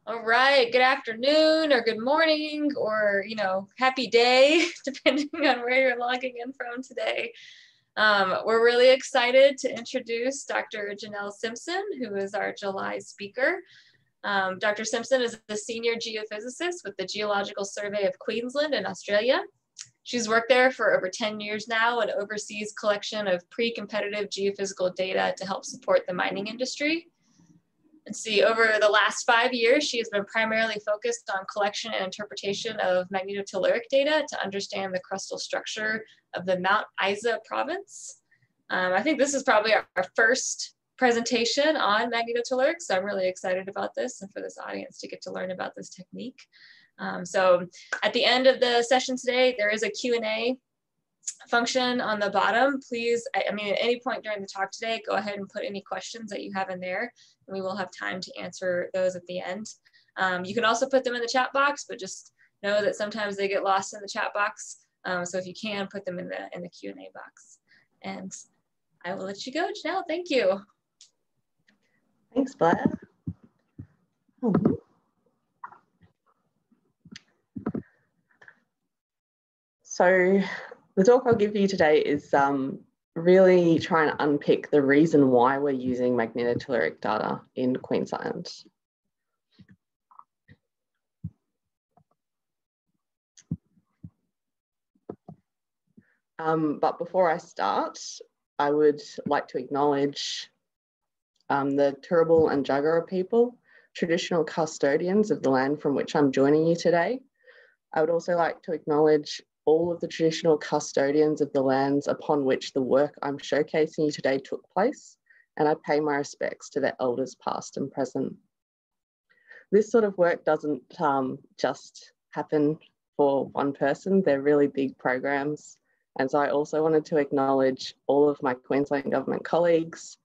All right, good afternoon or good morning or, happy day, depending on where you're logging in from today. We're really excited to introduce Dr. Janelle Simpson, who is our July speaker. Dr. Simpson is a senior geophysicist with the Geological Survey of Queensland in Australia. She's worked there for over 10 years now and oversees collection of pre-competitive geophysical data to help support the mining industry. Over the last 5 years, she has been primarily focused on collection and interpretation of magnetotelluric data to understand the crustal structure of the Mount Isa province. I think this is probably our first presentation on magnetotellurics, so I'm really excited about this and for this audience to get to learn about this technique. So at the end of the session today, there is a Q&A function on the bottom. Please, at any point during the talk today, go ahead and put any questions that you have in there, and we will have time to answer those at the end. You can also put them in the chat box, but just know that sometimes they get lost in the chat box. So if you can, put them in the Q&A box. And I will let you go, Janelle. Thank you. Thanks, Blair. So the talk I'll give you today is really trying to unpick the reason why we're using magnetotelluric data in Queensland. But before I start, I would like to acknowledge the Turrbal and Jagera people, traditional custodians of the land from which I'm joining you today. I would also like to acknowledge all of the traditional custodians of the lands upon which the work I'm showcasing you today took place, and I pay my respects to their elders past and present. This sort of work doesn't just happen for one person, they're really big programs. And so I also wanted to acknowledge all of my Queensland Government colleagues,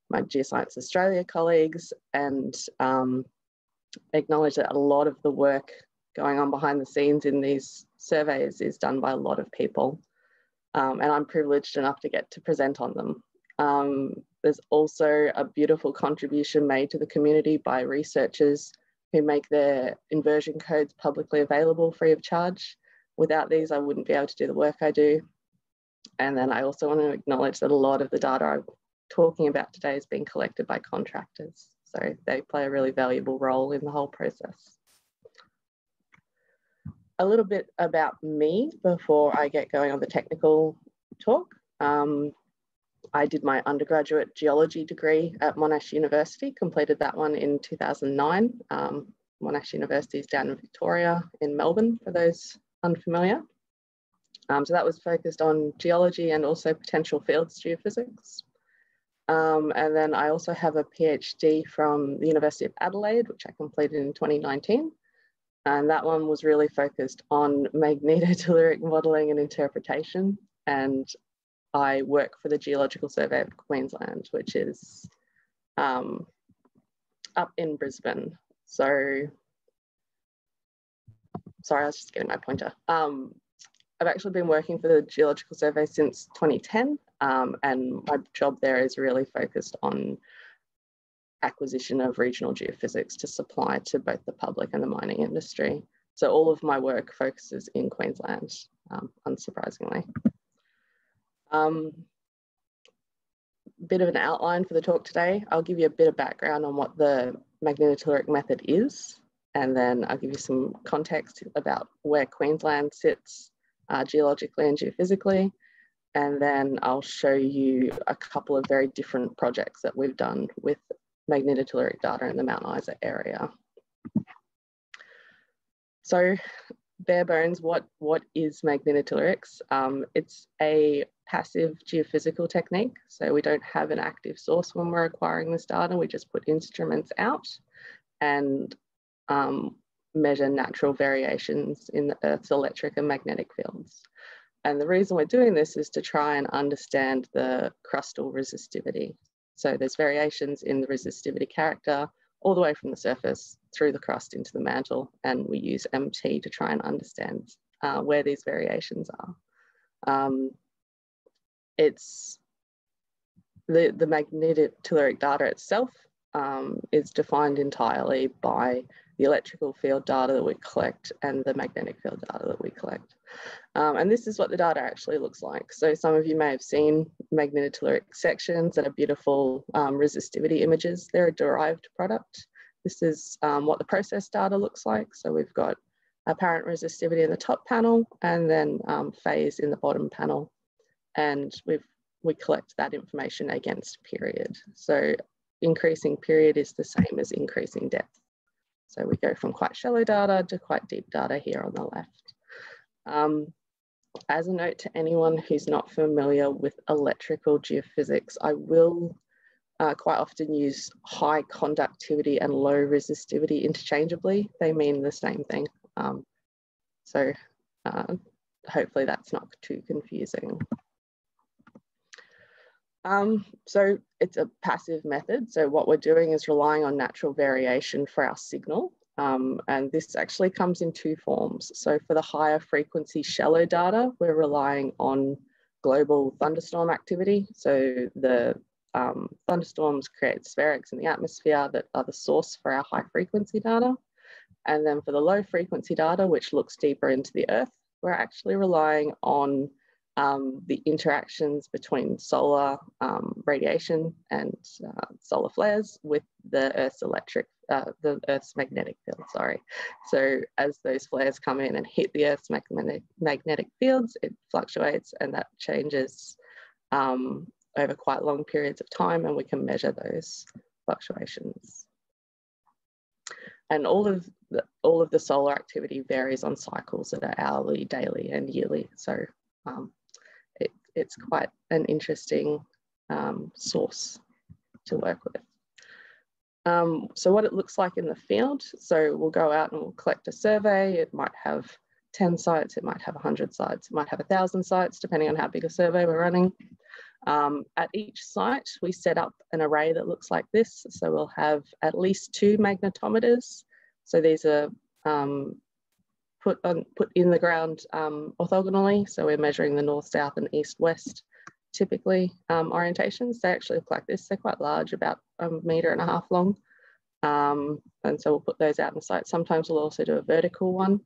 my Geoscience Australia colleagues, and acknowledge that a lot of the work going on behind the scenes in these surveys is done by a lot of people. And I'm privileged enough to get to present on them. There's also a beautiful contribution made to the community by researchers who make their inversion codes publicly available free of charge. Without these, I wouldn't be able to do the work I do. And then I also want to acknowledge that a lot of the data I'm talking about today is being collected by contractors. So they play a really valuable role in the whole process. A little bit about me before I get going on the technical talk. I did my undergraduate geology degree at Monash University, completed that one in 2009. Monash University is down in Victoria in Melbourne, for those unfamiliar. So that was focused on geology and also potential fields geophysics. And then I also have a PhD from the University of Adelaide, which I completed in 2019. And that one was really focused on magnetotelluric modelling and interpretation. And I work for the Geological Survey of Queensland, which is up in Brisbane. So, sorry, I was just getting my pointer. I've actually been working for the Geological Survey since 2010, and my job there is really focused on acquisition of regional geophysics to supply to both the public and the mining industry. So all of my work focuses in Queensland, unsurprisingly. Bit of an outline for the talk today. I'll give you a bit of background on what the magnetotelluric method is, and then I'll give you some context about where Queensland sits geologically and geophysically. And then I'll show you a couple of very different projects that we've done with magnetotelluric data in the Mount Isa area. So bare bones, what is magnetotellurics? It's a passive geophysical technique. So we don't have an active source when we're acquiring this data. We just put instruments out and measure natural variations in the Earth's electric and magnetic fields. And the reason we're doing this is to try and understand the crustal resistivity. So there's variations in the resistivity character all the way from the surface through the crust into the mantle, and we use MT to try and understand where these variations are. It's the magnetotelluric data itself is defined entirely by the electrical field data that we collect and the magnetic field data that we collect. And this is what the data actually looks like. So some of you may have seen magnetotelluric sections that are beautiful resistivity images. They're a derived product. This is what the process data looks like. So we've got apparent resistivity in the top panel and then phase in the bottom panel. And we collect that information against period. So increasing period is the same as increasing depth. So we go from quite shallow data to quite deep data here on the left. As a note to anyone who's not familiar with electrical geophysics, I will quite often use high conductivity and low resistivity interchangeably. They mean the same thing. So hopefully that's not too confusing. So it's a passive method. So what we're doing is relying on natural variation for our signal. And this actually comes in two forms. So for the higher frequency shallow data, we're relying on global thunderstorm activity. So the thunderstorms create spherics in the atmosphere that are the source for our high frequency data. And then for the low frequency data, which looks deeper into the Earth, we're actually relying on the interactions between solar radiation and solar flares with the Earth's magnetic field, sorry. So as those flares come in and hit the Earth's magnetic fields, it fluctuates and that changes over quite long periods of time, and we can measure those fluctuations. And all of the solar activity varies on cycles that are hourly, daily, and yearly. So it's quite an interesting source to work with. So what it looks like in the field, so we'll go out and we'll collect a survey. It might have 10 sites, it might have 100 sites, it might have 1,000 sites, depending on how big a survey we're running. At each site, we set up an array that looks like this. So we'll have at least 2 magnetometers. So these are put in the ground orthogonally. So we're measuring the north, south, and east, west, typically orientations. They actually look like this. They're quite large, about 1.5 meters long. And so we'll put those out on the site. Sometimes we'll also do a vertical one.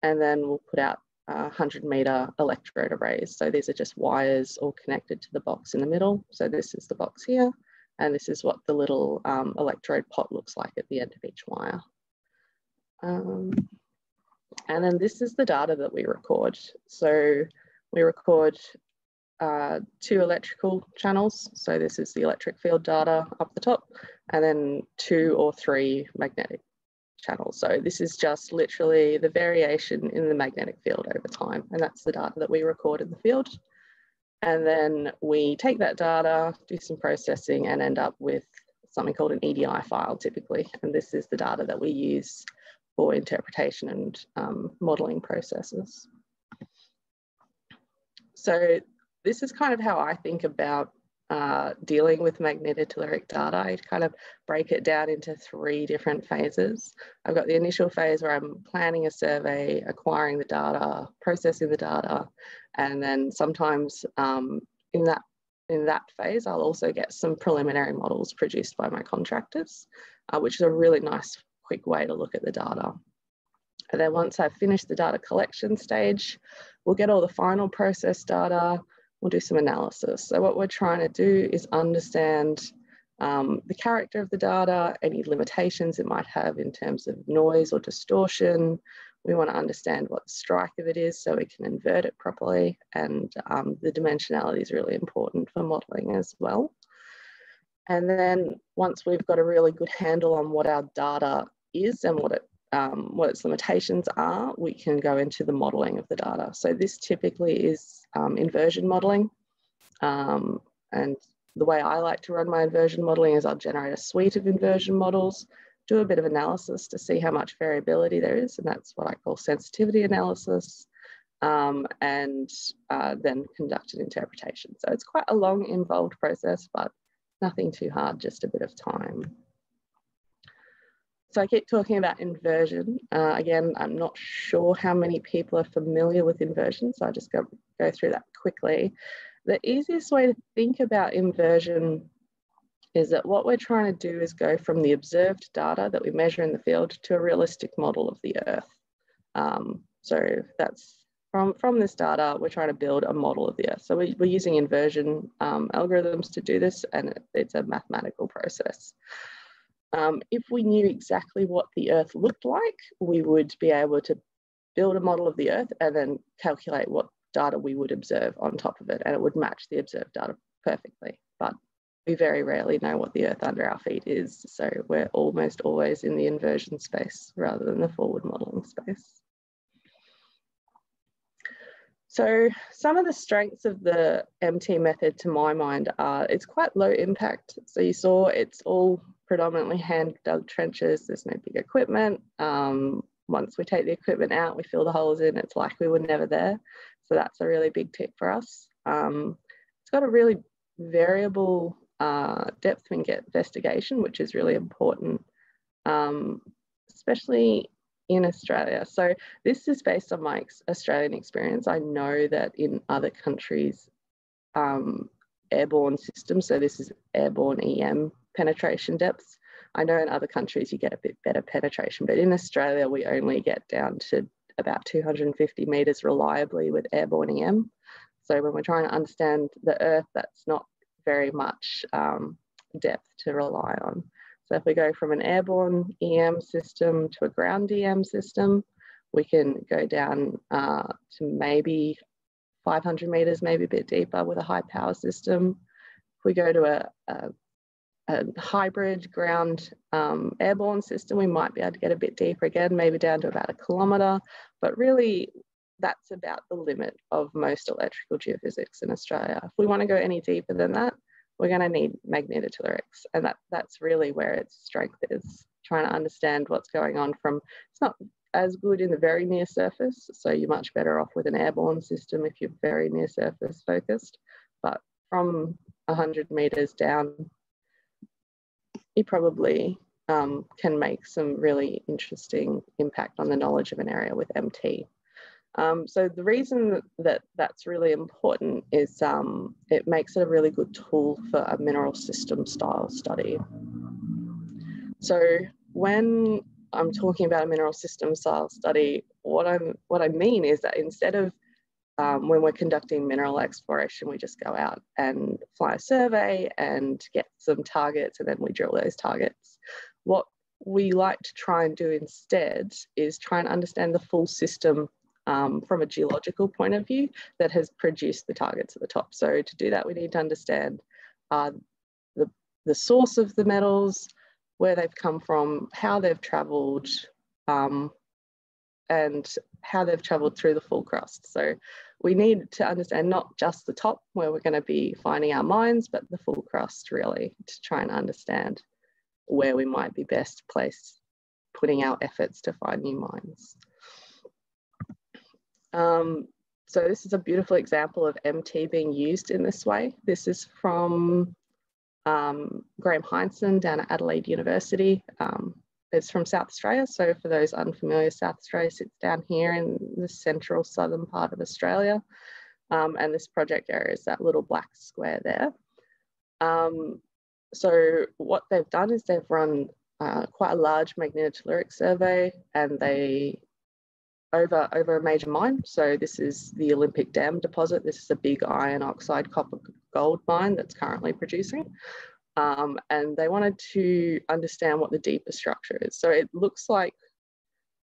And then we'll put out 100-meter electrode arrays. So these are just wires all connected to the box in the middle. So this is the box here. And this is what the little electrode pot looks like at the end of each wire. And then this is the data that we record. So we record 2 electrical channels. So this is the electric field data up the top, and then 2 or 3 magnetic channels. So this is just literally the variation in the magnetic field over time. And that's the data that we record in the field. And then we take that data, do some processing, and end up with something called an EDI file typically. And this is the data that we use for interpretation and modeling processes. So this is kind of how I think about dealing with magnetotelluric data. I kind of break it down into 3 different phases. I've got the initial phase where I'm planning a survey, acquiring the data, processing the data, and then sometimes in that phase, I'll also get some preliminary models produced by my contractors, which is a really nice quick way to look at the data. And then once I've finished the data collection stage, we'll get all the final process data, we'll do some analysis. So what we're trying to do is understand the character of the data, any limitations it might have in terms of noise or distortion. We want to understand what the strike of it is so we can invert it properly. And the dimensionality is really important for modeling as well. And then once we've got a really good handle on what our data is and what its limitations are, we can go into the modeling of the data. So this typically is inversion modeling. And the way I like to run my inversion modeling is I'll generate a suite of inversion models, do a bit of analysis to see how much variability there is, and that's what I call sensitivity analysis, and then conduct an interpretation. So it's quite a long, involved process, but nothing too hard, just a bit of time. So I keep talking about inversion. Again, I'm not sure how many people are familiar with inversion, so I'll just go through that quickly. The easiest way to think about inversion is that what we're trying to do is go from the observed data that we measure in the field to a realistic model of the Earth. So that's from this data, we're trying to build a model of the Earth. So we're using inversion algorithms to do this, and it's a mathematical process. If we knew exactly what the Earth looked like, we would be able to build a model of the Earth and then calculate what data we would observe on top of it, and it would match the observed data perfectly. But we very rarely know what the Earth under our feet is, so we're almost always in the inversion space rather than the forward modelling space. So some of the strengths of the MT method, to my mind, are it's quite low impact. So you saw it's all predominantly hand dug trenches. There's no big equipment. Once we take the equipment out, we fill the holes in. It's like we were never there. So that's a really big tip for us. It's got a really variable depth of investigation, which is really important, especially in Australia. So this is based on my Australian experience. I know that in other countries, airborne systems, so this is airborne EM penetration depths. I know in other countries you get a bit better penetration, but in Australia we only get down to about 250 metres reliably with airborne EM. So when we're trying to understand the Earth, that's not very much depth to rely on. So if we go from an airborne EM system to a ground EM system, we can go down to maybe 500 metres, maybe a bit deeper with a high power system. If we go to a hybrid ground airborne system, we might be able to get a bit deeper again, maybe down to about 1 kilometre. But really, that's about the limit of most electrical geophysics in Australia. If we want to go any deeper than that, we're going to need magnetotellurics, and that's really where its strength is, trying to understand what's going on from, it's not as good in the very near surface, so you're much better off with an airborne system if you're very near surface focused, but from 100 metres down, you probably can make some really interesting impact on the knowledge of an area with MT. So the reason that that's really important is it makes it a really good tool for a mineral system style study. So when I'm talking about a mineral system style study, what I mean is that instead of when we're conducting mineral exploration, we just go out and fly a survey and get some targets, and then we drill those targets. What we like to try and do instead is try and understand the full system from a geological point of view that has produced the targets at the top. So to do that, we need to understand the source of the metals, where they've come from, how they've travelled, and how they've travelled through the full crust. So we need to understand not just the top where we're going to be finding our mines, but the full crust really, to try and understand where we might be best placed putting our efforts to find new mines. So this is a beautiful example of MT being used in this way. This is from Graham Heinsohn down at Adelaide University. It's from South Australia. So for those unfamiliar, South Australia sits down here in the central southern part of Australia. And this project area is that little black square there. So what they've done is they've run quite a large magnetotelluric survey, and they over a major mine. So this is the Olympic Dam deposit. This is a big iron oxide copper gold mine that's currently producing. And they wanted to understand what the deeper structure is. So it looks like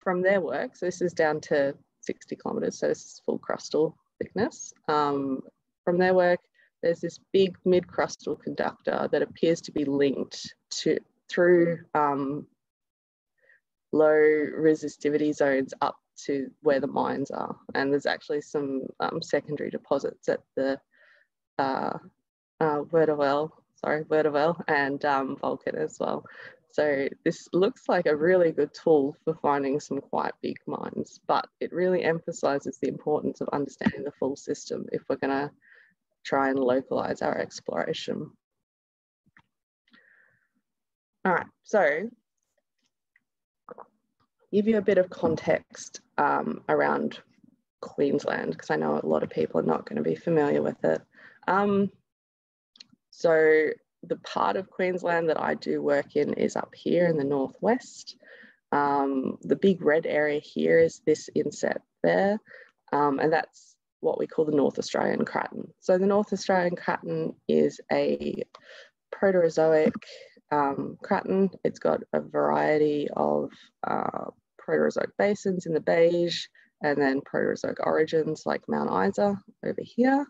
from their work, so this is down to 60 kilometres, so this is full crustal thickness. From their work, there's this big mid-crustal conductor that appears to be linked through low resistivity zones up to where the mines are. And there's actually some secondary deposits at the Vertewell and Vulcan as well. So this looks like a really good tool for finding some quite big mines, but it really emphasises the importance of understanding the full system if we're going to try and localise our exploration. All right, so give you a bit of context around Queensland, because I know a lot of people are not going to be familiar with it. So the part of Queensland that I do work in is up here in the northwest. The big red area here is this inset there, and that's what we call the North Australian Craton. So the North Australian Craton is a Proterozoic craton. It's got a variety of Proterozoic basins in the beige, and then Proterozoic origins like Mount Isa over here.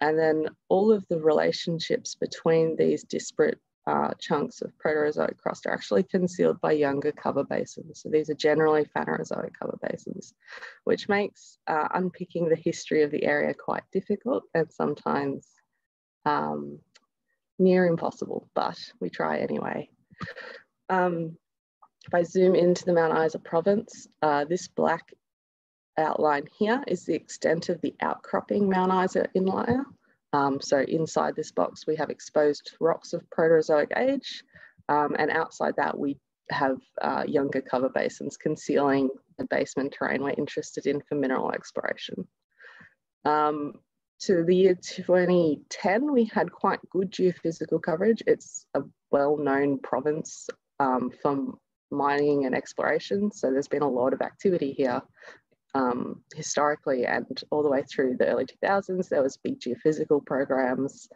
And then all of the relationships between these disparate chunks of Proterozoic crust are actually concealed by younger cover basins. So these are generally Phanerozoic cover basins, which makes unpicking the history of the area quite difficult and sometimes near impossible, but we try anyway. If I zoom into the Mount Isa province, this black outline here is the extent of the outcropping Mount Isa inlier. So inside this box, we have exposed rocks of Proterozoic age, and outside that, we have younger cover basins concealing the basement terrain we're interested in for mineral exploration. To the year 2010, we had quite good geophysical coverage. It's a well-known province for mining and exploration, so there's been a lot of activity here. Historically and all the way through the early 2000s, there was big geophysical programs.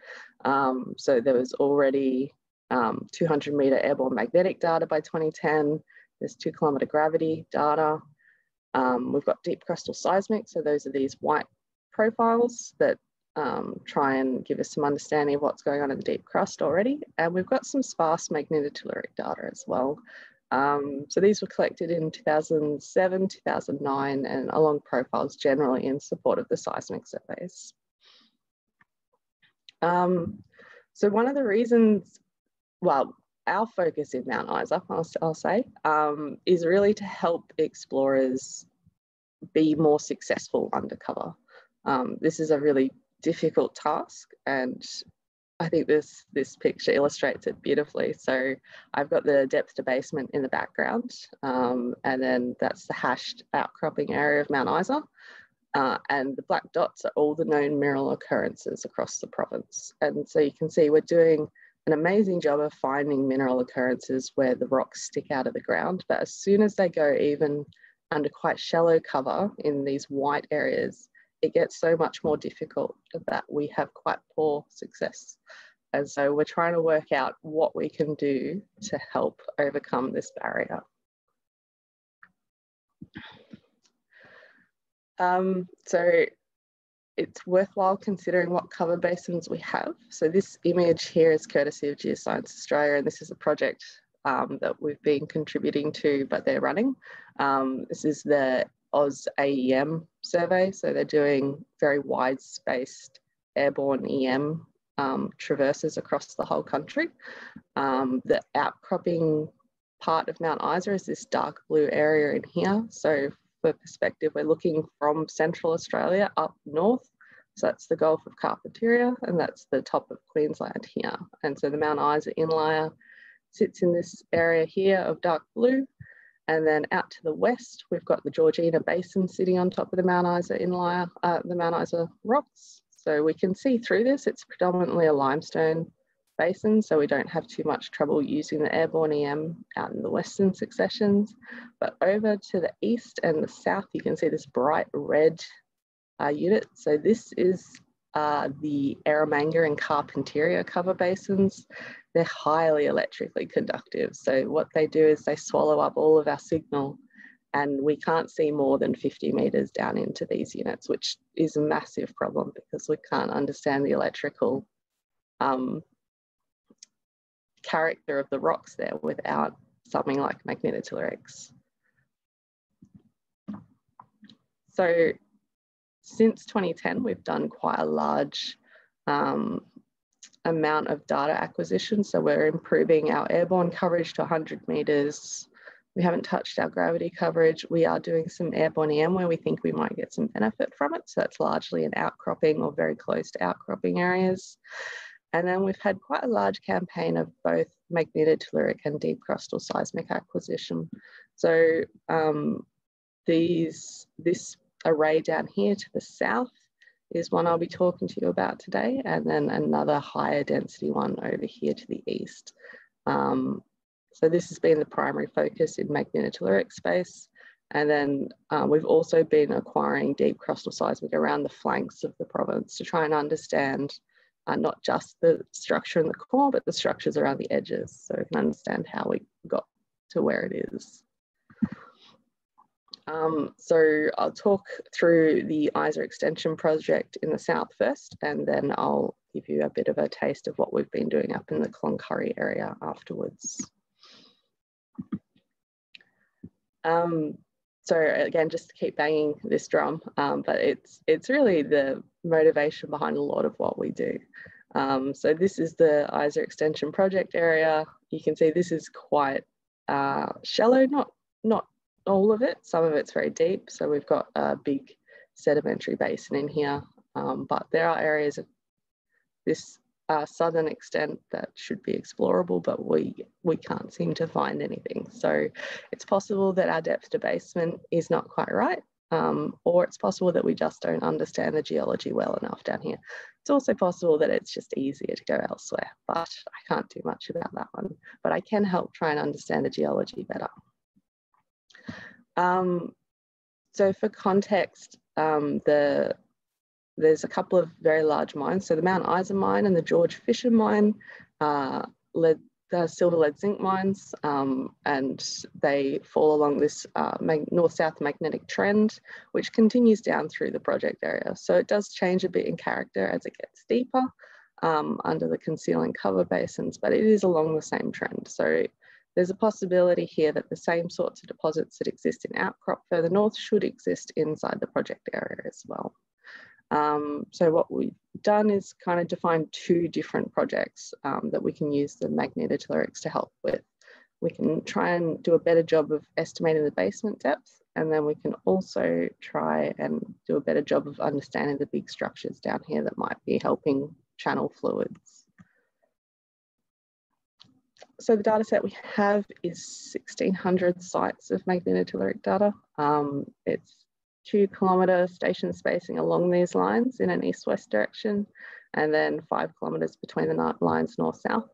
So there was already 200-meter airborne magnetic data by 2010. There's 2-kilometer gravity data. We've got deep crustal seismic. So those are these white profiles that try and give us some understanding of what's going on in the deep crust already. And we've got some sparse magnetotelluric data as well. So these were collected in 2007, 2009, and along profiles generally in support of the seismic surveys. So one of the reasons, well, our focus in Mount Isa, I'll say, is really to help explorers be more successful undercover. This is a really difficult task, and I think this picture illustrates it beautifully. So I've got the depth to basement in the background, and then that's the hashed outcropping area of Mount Isa. And the black dots are all the known mineral occurrences across the province. And so you can see we're doing an amazing job of finding mineral occurrences where the rocks stick out of the ground. But as soon as they go even under quite shallow cover in these white areas, it gets so much more difficult that we have quite poor success. And so we're trying to work out what we can do to help overcome this barrier. So it's worthwhile considering what cover basins we have. So this image here is courtesy of Geoscience Australia, and this is a project that we've been contributing to, but they're running. This is the Oz AEM survey. So they're doing very wide-spaced airborne EM traverses across the whole country. The outcropping part of Mount Isa is this dark blue area in here. So for perspective, we're looking from Central Australia up north. So that's the Gulf of Carpentaria, and that's the top of Queensland here. And so the Mount Isa inlier sits in this area here of dark blue. And then out to the west, we've got the Georgina Basin sitting on top of the Mount Isa inlier, the Mount Isa rocks. So we can see through this. It's predominantly a limestone basin, so we don't have too much trouble using the airborne EM out in the western successions. But over to the east and the south, you can see this bright red unit. So this is the Eromanga and Carpentaria cover basins. They're highly electrically conductive. So what they do is they swallow up all of our signal, and we can't see more than 50 meters down into these units, which is a massive problem because we can't understand the electrical character of the rocks there without something like magnetotellurics. So since 2010, we've done quite a large amount of data acquisition. So we're improving our airborne coverage to 100 meters. We haven't touched our gravity coverage. We are doing some airborne EM where we think we might get some benefit from it. So that's largely in outcropping or very close to outcropping areas. And then we've had quite a large campaign of both magnetotelluric and deep crustal seismic acquisition. So this array down here to the south is one I'll be talking to you about today, and then another higher density one over here to the east. So this has been the primary focus in magnetotelluric space. And then we've also been acquiring deep crustal seismic around the flanks of the province to try and understand not just the structure in the core, but the structures around the edges, so we can understand how we got to where it is. So I'll talk through the ISA extension project in the south first, and then I'll give you a bit of a taste of what we've been doing up in the Cloncurry area afterwards. So again, just to keep banging this drum, but it's really the motivation behind a lot of what we do. So this is the ISA extension project area. You can see this is quite shallow, not all of it. Some of it's very deep. So we've got a big sedimentary basin in here, but there are areas of this southern extent that should be explorable, but we can't seem to find anything. So it's possible that our depth to basement is not quite right, or it's possible that we just don't understand the geology well enough down here. It's also possible that it's just easier to go elsewhere, but I can't do much about that one. But I can help try and understand the geology better. So for context, there's a couple of very large mines. So the Mount Isa mine and the George Fisher mine, silver lead zinc mines, and they fall along this north-south magnetic trend, which continues down through the project area. So it does change a bit in character as it gets deeper under the concealing cover basins, but it is along the same trend. So there's a possibility here that the same sorts of deposits that exist in outcrop further north should exist inside the project area as well. So what we've done is kind of define two different projects that we can use the magnetotellurics to help with. We can try and do a better job of estimating the basement depth, and then we can also try and do a better job of understanding the big structures down here that might be helping channel fluids. So the data set we have is 1,600 sites of magnetotelluric data. It's 2 kilometre station spacing along these lines in an east-west direction, and then 5 kilometres between the lines north-south.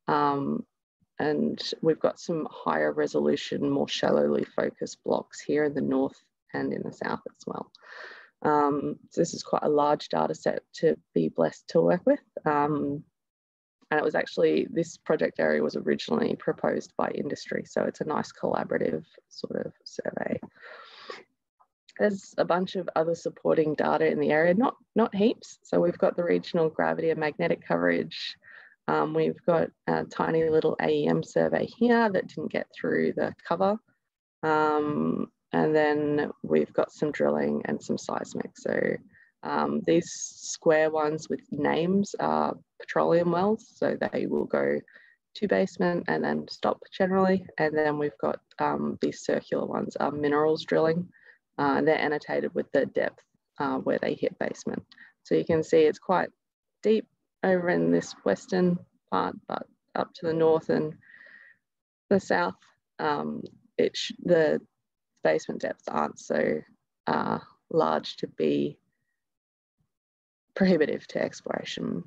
And we've got some higher resolution, more shallowly focused blocks here in the north and in the south as well. So this is quite a large data set to be blessed to work with. And it was actually, this project area was originally proposed by industry, so it's a nice collaborative sort of survey. There's a bunch of other supporting data in the area, not heaps. So we've got the regional gravity and magnetic coverage. We've got a tiny little AEM survey here that didn't get through the cover. And then we've got some drilling and some seismic. So these square ones with names are petroleum wells. So they will go to basement and then stop generally. And then we've got these circular ones are minerals drilling. They're annotated with the depth where they hit basement. So you can see it's quite deep over in this western part, but up to the north and the south, the basement depths aren't so large to be prohibitive to exploration.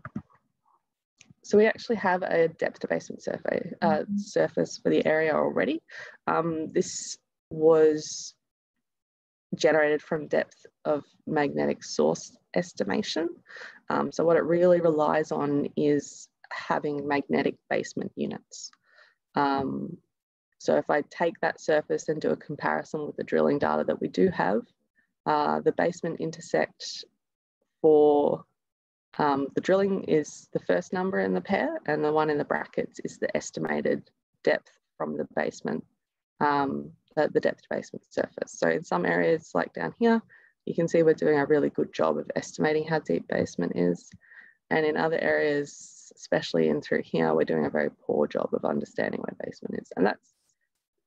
So we actually have a depth to basement surface for the area already. This was generated from depth of magnetic source estimation. So what it really relies on is having magnetic basement units. So if I take that surface and do a comparison with the drilling data that we do have, the basement intersect for the drilling is the first number in the pair, and the one in the brackets is the estimated depth from the basement, the depth to basement surface. So in some areas like down here, you can see we're doing a really good job of estimating how deep basement is. And in other areas, especially in through here, we're doing a very poor job of understanding where basement is. And that's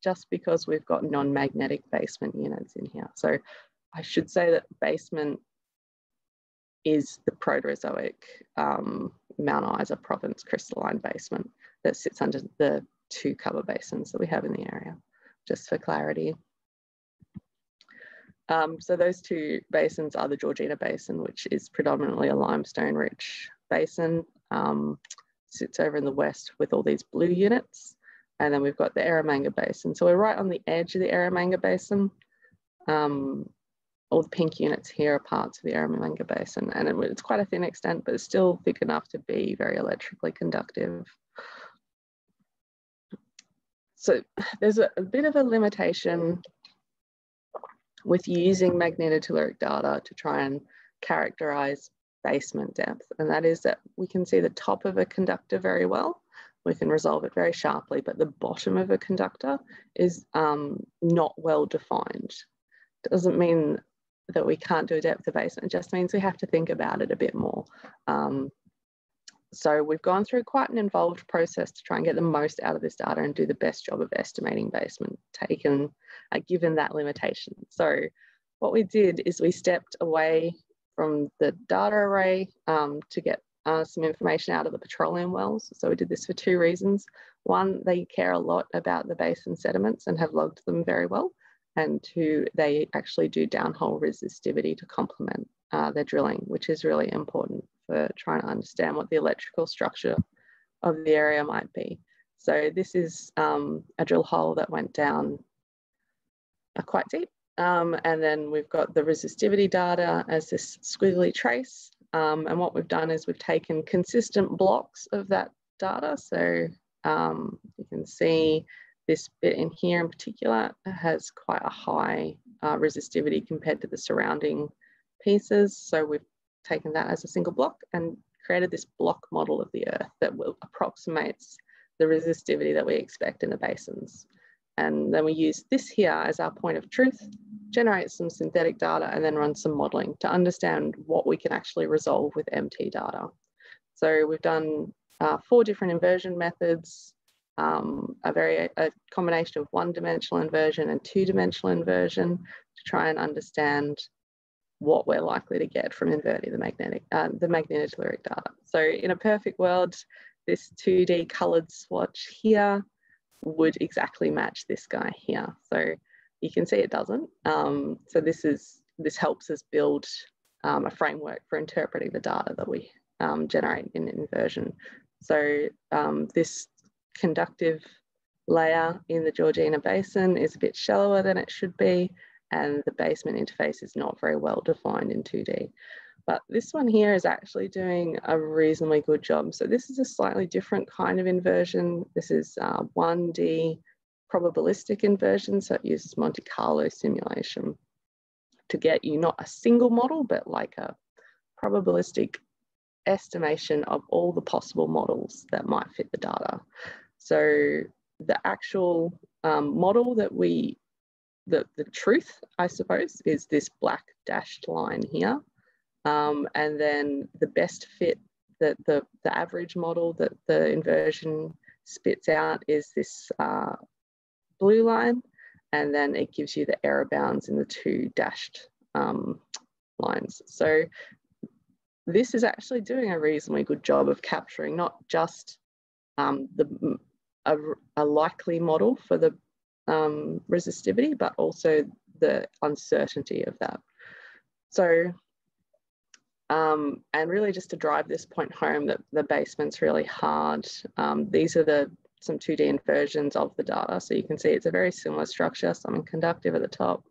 just because we've got non-magnetic basement units in here. So I should say that basement is the Proterozoic Mount Isa province crystalline basement that sits under the 2 cover basins that we have in the area, just for clarity. So those two basins are the Georgina Basin, which is predominantly a limestone-rich basin, sits over in the west with all these blue units. And then we've got the Eromanga Basin. So we're right on the edge of the Eromanga Basin. All the pink units here are parts of the Eromanga Basin, and it's quite a thin extent, but it's still thick enough to be very electrically conductive. So there's a bit of a limitation with using magnetotelluric data to try and characterize basement depth, and that is that we can see the top of a conductor very well. We can resolve it very sharply, but the bottom of a conductor is not well defined. Doesn't mean that we can't do a depth of basement, it just means we have to think about it a bit more. So we've gone through quite an involved process to try and get the most out of this data and do the best job of estimating basement, given that limitation. So what we did is we stepped away from the data array to get some information out of the petroleum wells. So we did this for two reasons. One, they care a lot about the basin sediments and have logged them very well. And two, they actually do downhole resistivity to complement their drilling, which is really important for trying to understand what the electrical structure of the area might be. So this is a drill hole that went down quite deep. And then we've got the resistivity data as this squiggly trace. And what we've done is we've taken consistent blocks of that data. So you can see this bit in here in particular has quite a high resistivity compared to the surrounding pieces. So we've taken that as a single block and created this block model of the Earth that approximates the resistivity that we expect in the basins. And then we use this here as our point of truth, generate some synthetic data, and then run some modeling to understand what we can actually resolve with MT data. So we've done 4 different inversion methods, a combination of one-dimensional inversion and two-dimensional inversion to try and understand what we're likely to get from inverting the magnetotelluric data. So in a perfect world, this 2D colored swatch here would exactly match this guy here. So you can see it doesn't. So this helps us build a framework for interpreting the data that we generate in inversion. So this conductive layer in the Georgina Basin is a bit shallower than it should be, and the basement interface is not very well defined in 2D. But this one here is actually doing a reasonably good job. So this is a slightly different kind of inversion. This is 1D probabilistic inversion. So it uses Monte Carlo simulation to get you not a single model, but like a probabilistic estimation of all the possible models that might fit the data. So the actual model that the truth, I suppose, is this black dashed line here. And then the best fit, that the average model that the inversion spits out is this blue line, and then it gives you the error bounds in the 2 dashed lines. So this is actually doing a reasonably good job of capturing not just a likely model for the resistivity, but also the uncertainty of that. So and really just to drive this point home that the basement's really hard, these are some 2D inversions of the data. So you can see it's a very similar structure, something conductive at the top,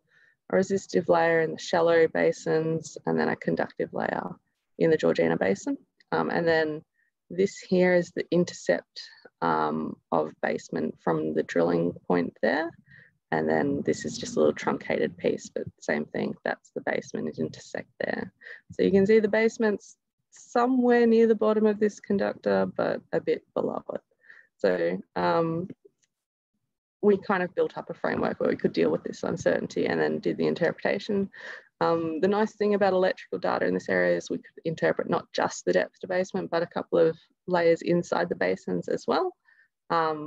a resistive layer in the shallow basins, and then a conductive layer in the Georgina Basin. And then this here is the intercept of basement from the drilling point there. And then this is just a little truncated piece, but same thing, that's the basement, it intersect there. So you can see the basement's somewhere near the bottom of this conductor, but a bit below it. So we kind of built up a framework where we could deal with this uncertainty and then did the interpretation. The nice thing about electrical data in this area is we could interpret not just the depth to basement, but a couple of layers inside the basins as well.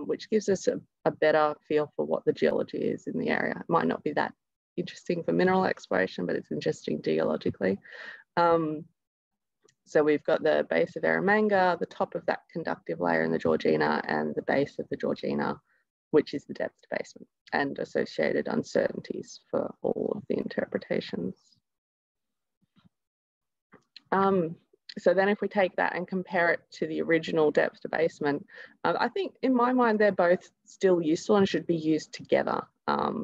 Which gives us a better feel for what the geology is in the area. It might not be that interesting for mineral exploration, but it's interesting geologically. So we've got the base of Eromanga, the top of that conductive layer in the Georgina, and the base of the Georgina which is the depth debasement, and associated uncertainties for all of the interpretations. So then if we take that and compare it to the original depth debasement, I think in my mind, they're both still useful and should be used together.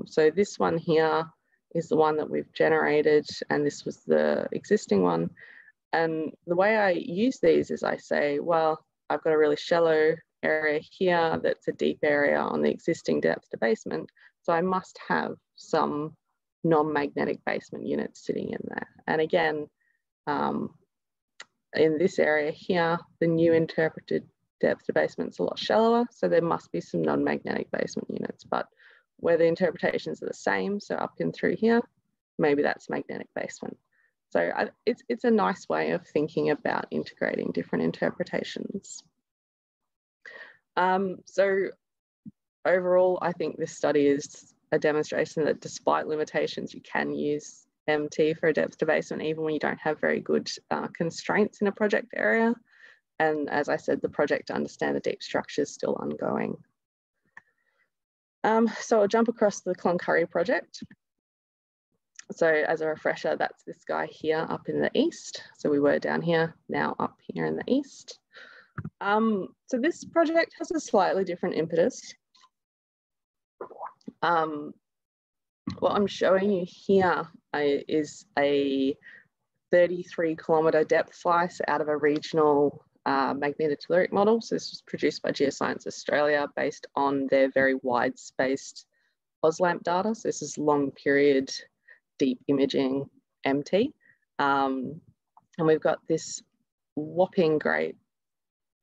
So this one here is the one that we've generated, and this was the existing one. And the way I use these is I say, well, I've got a really shallow area here that's a deep area on the existing depth debasement. So I must have some non-magnetic basement units sitting in there. And again, in this area here, the new interpreted depth debasement is a lot shallower, so there must be some non-magnetic basement units. But where the interpretations are the same, so up and through here, maybe that's magnetic basement. So it's a nice way of thinking about integrating different interpretations. So overall, I think this study is a demonstration that despite limitations, you can use MT for a depth debasement, even when you don't have very good constraints in a project area. And as I said, the project to understand the deep structure is still ongoing. So I'll jump across to the Cloncurry project. So as a refresher, that's this guy here up in the east. So we were down here, now up here in the east. So this project has a slightly different impetus. What I'm showing you here is a 33-kilometre depth slice out of a regional magnetotelluric model. So this was produced by Geoscience Australia based on their very wide-spaced OSLAMP data. So this is long period deep imaging MT. And we've got this whopping great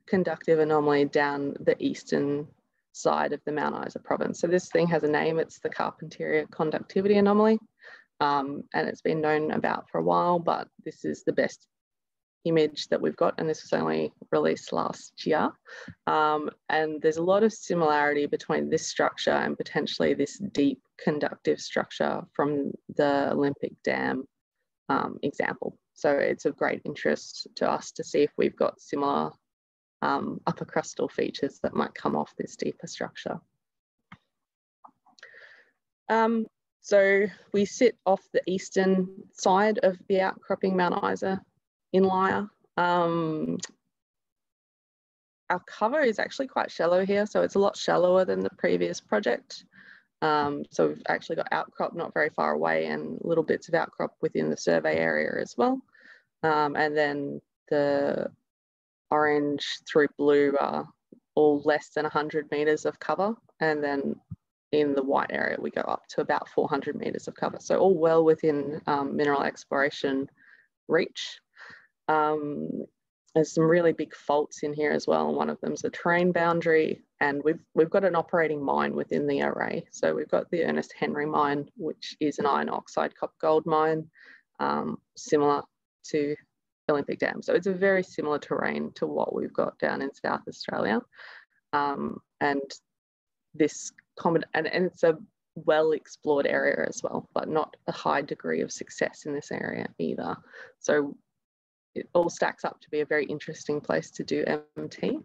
conductive anomaly down the eastern side of the Mount Isa province. So this thing has a name, it's the Carpentaria conductivity anomaly. And it's been known about for a while, but this is the best image that we've got, and this was only released last year. And there's a lot of similarity between this structure and potentially this deep conductive structure from the Olympic Dam example. So it's of great interest to us to see if we've got similar upper crustal features that might come off this deeper structure. So we sit off the eastern side of the outcropping Mount Isa inlier. Our cover is actually quite shallow here, so it's a lot shallower than the previous project. So we've actually got outcrop not very far away and little bits of outcrop within the survey area as well. And then the orange through blue are all less than 100 metres of cover. And then in the white area, we go up to about 400 metres of cover. So all well within mineral exploration reach. There's some really big faults in here as well. One of them's a terrain boundary, and we've got an operating mine within the array. So we've got the Ernest Henry mine, which is an iron oxide copper gold mine, similar to Olympic Dam. So it's a very similar terrain to what we've got down in South Australia. And this and it's a well explored area as well, but not a high degree of success in this area either. So it all stacks up to be a very interesting place to do MT.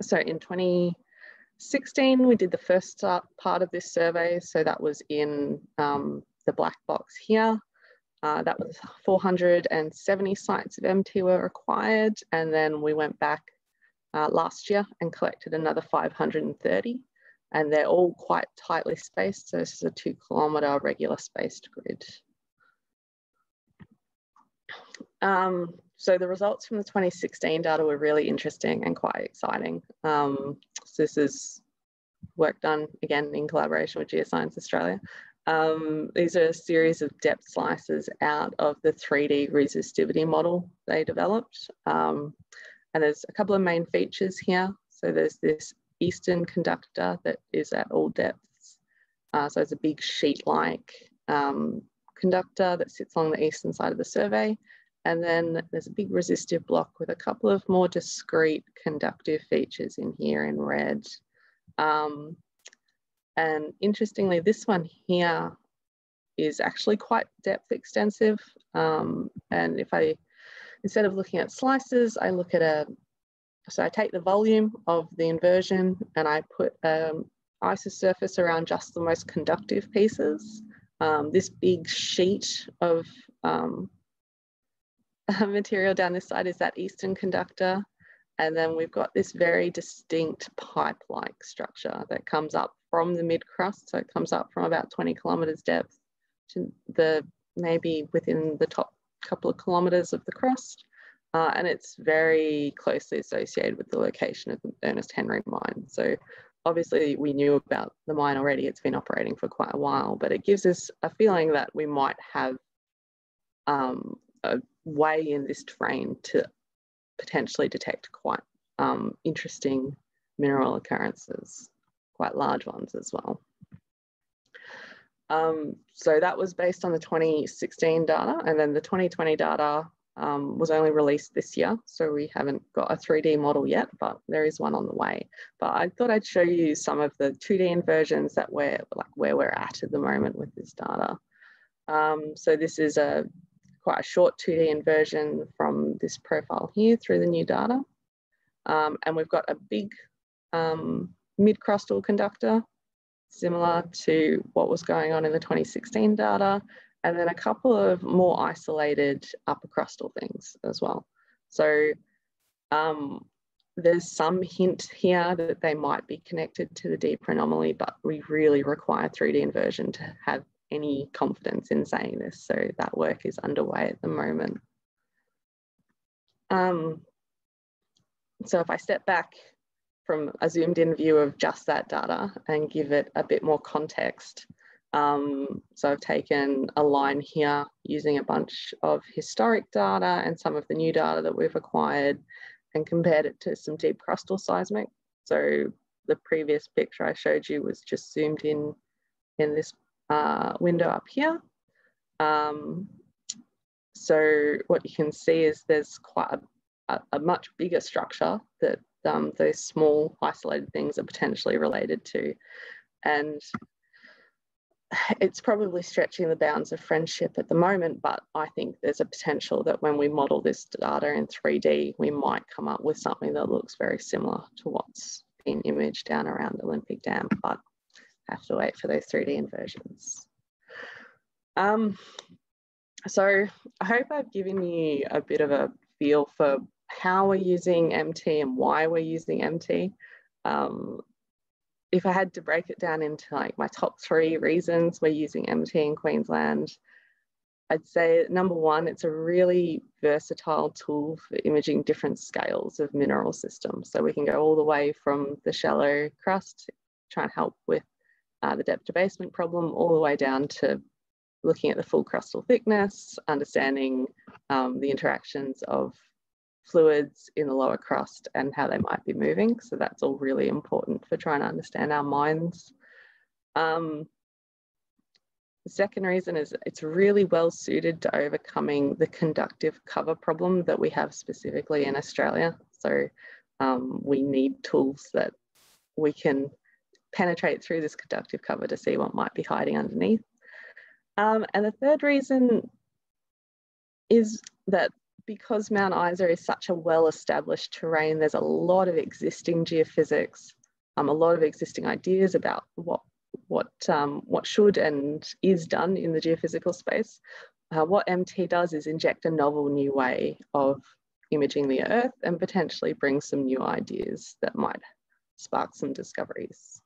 So in 2016, we did the first part of this survey. So that was in the black box here. That was 470 sites of MT were required. And then we went back last year and collected another 530. And they're all quite tightly spaced. So this is a 2-kilometre regular spaced grid. So the results from the 2016 data were really interesting and quite exciting. So this is work done again in collaboration with Geoscience Australia. These are a series of depth slices out of the 3D resistivity model they developed. And there's a couple of main features here. So there's this eastern conductor that is at all depths. So it's a big sheet-like conductor that sits along the eastern side of the survey. And then there's a big resistive block with a couple of more discrete conductive features in here in red. And interestingly, this one here is actually quite depth extensive. And if instead of looking at slices, I look at so I take the volume of the inversion and I isosurface around just the most conductive pieces. This big sheet of material down this side is that eastern conductor. And then we've got this very distinct pipe-like structure that comes up from the mid-crust. So it comes up from about 20 kilometres depth to maybe within the top couple of kilometres of the crust. And it's very closely associated with the location of the Ernest Henry mine. So obviously we knew about the mine already. It's been operating for quite a while, but it gives us a feeling that we might have a way in this terrain to potentially detect quite interesting mineral occurrences, quite large ones as well. So that was based on the 2016 data, and then the 2020 data was only released this year, so we haven't got a 3D model yet, but there is one on the way. But I thought I'd show you some of the 2D inversions that where we're at the moment with this data. So this is quite a short 2D inversion from this profile here through the new data. And we've got a big mid-crustal conductor, similar to what was going on in the 2016 data, and then a couple of more isolated upper crustal things as well. So there's some hint here that they might be connected to the deeper anomaly, but we really require 3D inversion to have any confidence in saying this. So that work is underway at the moment. So if I step back from a zoomed in view of just that data and give it a bit more context. So I've taken a line here using a bunch of historic data and some of the new data that we've acquired and compared it to some deep crustal seismic. So the previous picture I showed you was just zoomed in this window up here. So what you can see is there's quite a much bigger structure that those small isolated things are potentially related to. And it's probably stretching the bounds of friendship at the moment, but I think there's a potential that when we model this data in 3D, we might come up with something that looks very similar to what's been imaged down around Olympic Dam, but have to wait for those 3D inversions. So I hope I've given you a bit of a feel for how we're using MT and why we're using MT. If I had to break it down into like my top 3 reasons we're using MT in Queensland, I'd say number 1, it's a really versatile tool for imaging different scales of mineral systems. So we can go all the way from the shallow crust, try and help with the depth debasement problem, all the way down to looking at the full crustal thickness, understanding the interactions of fluids in the lower crust and how they might be moving. So that's all really important for trying to understand our mines. The second reason is it's really well suited to overcoming the conductive cover problem that we have specifically in Australia. So we need tools that we can penetrate through this conductive cover to see what might be hiding underneath. And the third reason is that because Mount Isa is such a well-established terrain, there's a lot of existing geophysics, a lot of existing ideas about what should and is done in the geophysical space. What MT does is inject a novel new way of imaging the Earth and potentially bring some new ideas that might spark some discoveries.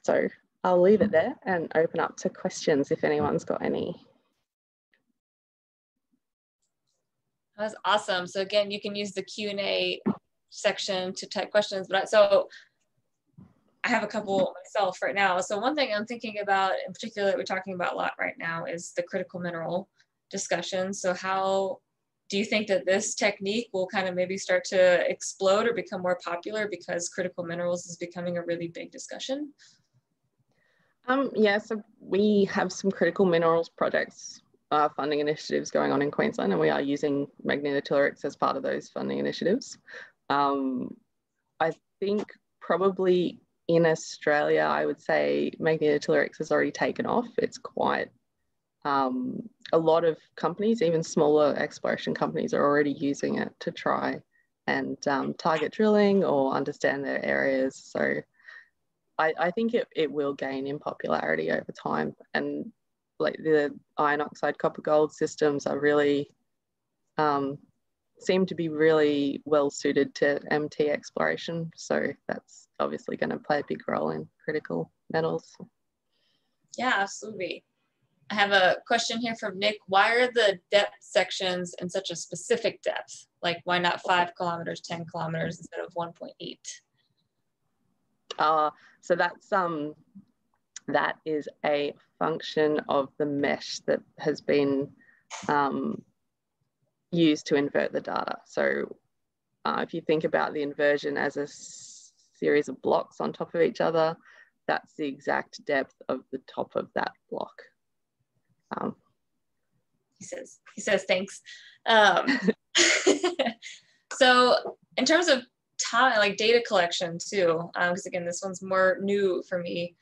So I'll leave it there and open up to questions if anyone's got any. That was awesome. So again, you can use the Q&A section to type questions. But so I have a couple myself right now. So one thing I'm thinking about in particular that we're talking about a lot right now is the critical mineral discussion. So how do you think that this technique will kind of maybe start to explode or become more popular because critical minerals is becoming a really big discussion? Yeah, so we have some critical minerals projects funding initiatives going on in Queensland, and we are using magnetotellurics as part of those funding initiatives. I think probably in Australia, I would say magnetotellurics has already taken off. It's quite a lot of companies, even smaller exploration companies, are already using it to try and target drilling or understand their areas. So I think it will gain in popularity over time. And like the iron oxide copper gold systems are really, seem to be really well suited to MT exploration. So that's obviously going to play a big role in critical metals. Yeah, absolutely. I have a question here from Nick. Why are the depth sections in such a specific depth? Like, why not 5 kilometers, 10 kilometers instead of 1.8? So that is a function of the mesh that has been used to invert the data. So if you think about the inversion as a series of blocks on top of each other, that's the exact depth of the top of that block. He says thanks. So in terms of time, like data collection too, because again, this one's more new for me.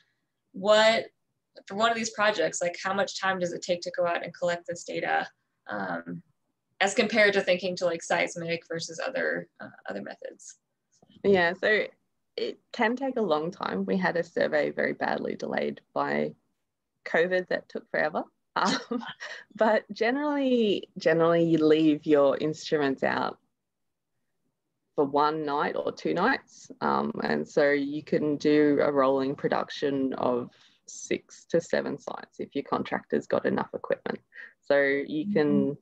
For one of these projects, like how much time does it take to go out and collect this data, as compared to thinking to like seismic versus other methods? Yeah, so it can take a long time. We had a survey very badly delayed by COVID that took forever. But generally you leave your instruments out for one night or 2 nights. And so you can do a rolling production of 6 to 7 sites if your contractor's got enough equipment. So you can,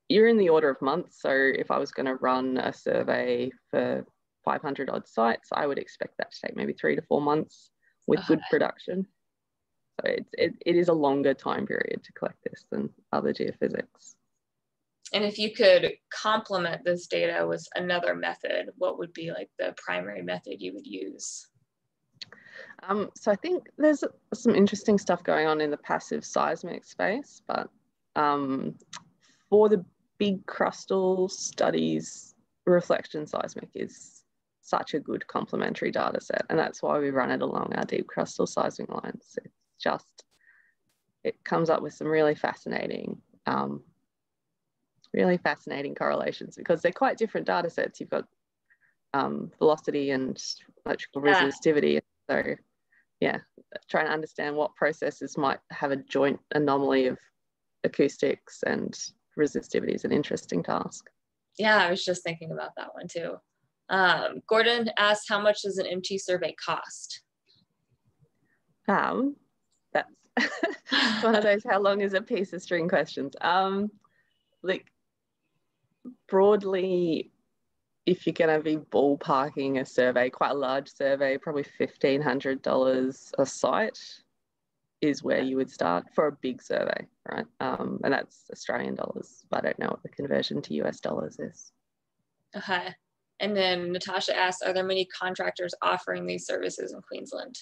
you're in the order of months. So if I was going to run a survey for 500 odd sites, I would expect that to take maybe 3 to 4 months with good production. So it is a longer time period to collect this than other geophysics. And if you could complement this data with another method, what would be like the primary method you would use? So I think there's some interesting stuff going on in the passive seismic space, but for the big crustal studies, reflection seismic is such a good complementary data set, and that's why we run it along our deep crustal seismic lines. It comes up with some really fascinating correlations because they're quite different data sets. You've got velocity and electrical resistivity. So yeah, trying to understand what processes might have a joint anomaly of acoustics and resistivity is an interesting task. Yeah, I was just thinking about that one too. Gordon asked, how much does an MT survey cost? That's one of those how long is a piece of string questions. Like broadly, if you're going to be ballparking a survey, quite a large survey, probably $1,500 a site is where you would start for a big survey, right? And that's Australian dollars. I don't know what the conversion to US dollars is. Okay. And then Natasha asked, are there many contractors offering these services in Queensland?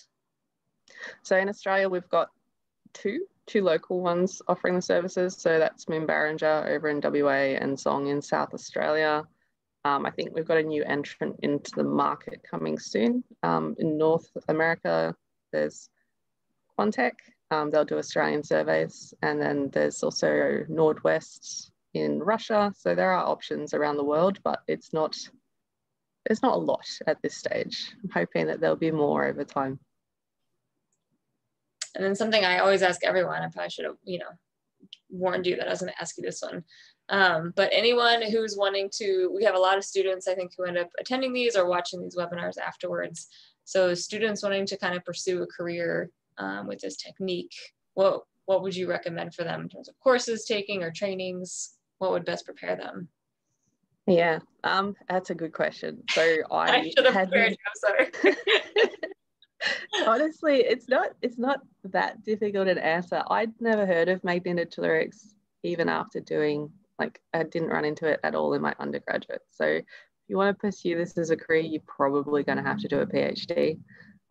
So in Australia, we've got two local ones offering the services. So that's Mimbarringer over in WA and Song in South Australia. I think we've got a new entrant into the market coming soon. In North America, there's Quantec. They'll do Australian surveys. And then there's also Nordwest in Russia. So there are options around the world, but there's not a lot at this stage. I'm hoping that there'll be more over time. And then something I always ask everyone, I probably should have, warned you that I was going to ask you this one. But anyone who's wanting to, we have a lot of students, I think, who end up attending these or watching these webinars afterwards. So students wanting to kind of pursue a career with this technique, what would you recommend for them in terms of courses taking or trainings? What would best prepare them? Yeah, that's a good question. So I should have prepared you, I'm sorry. Honestly, it's not that difficult an answer. I'd never heard of magnetotellurics even after doing, I didn't run into it at all in my undergraduate. So if you want to pursue this as a career, you're probably going to have to do a PhD,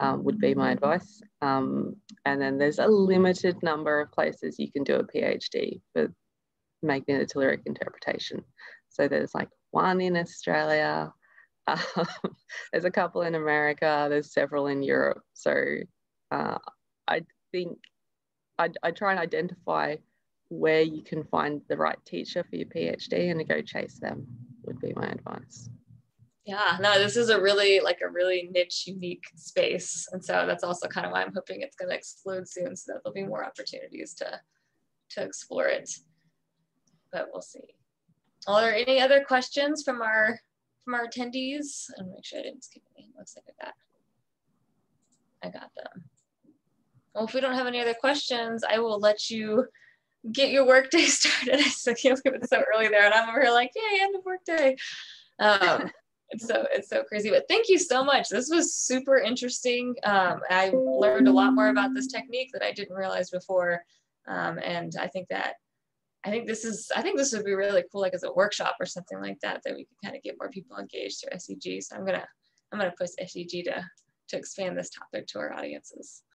would be my advice. And then there's a limited number of places you can do a PhD for magnetotelluric interpretation. So there's one in Australia, there's a couple in America, there's several in Europe. So I think I try and identify where you can find the right teacher for your PhD and go chase them. would be my advice. Yeah, no, this is a really niche, unique space. And so that's also kind of why I'm hoping it's going to explode soon, so that there'll be more opportunities to explore it. But we'll see. Are there any other questions from our attendees? And make sure I didn't skip any. Looks like I got them. Well, if we don't have any other questions, I will let you get your workday started. I still can't believe it's so early there, and I'm over here like, yay, end of workday. It's so crazy, but thank you so much. This was super interesting. I learned a lot more about this technique that I didn't realize before, and I think this would be really cool, like as a workshop or something like that, that we could kind of get more people engaged through SEG. So I'm gonna push SEG to expand this topic to our audiences.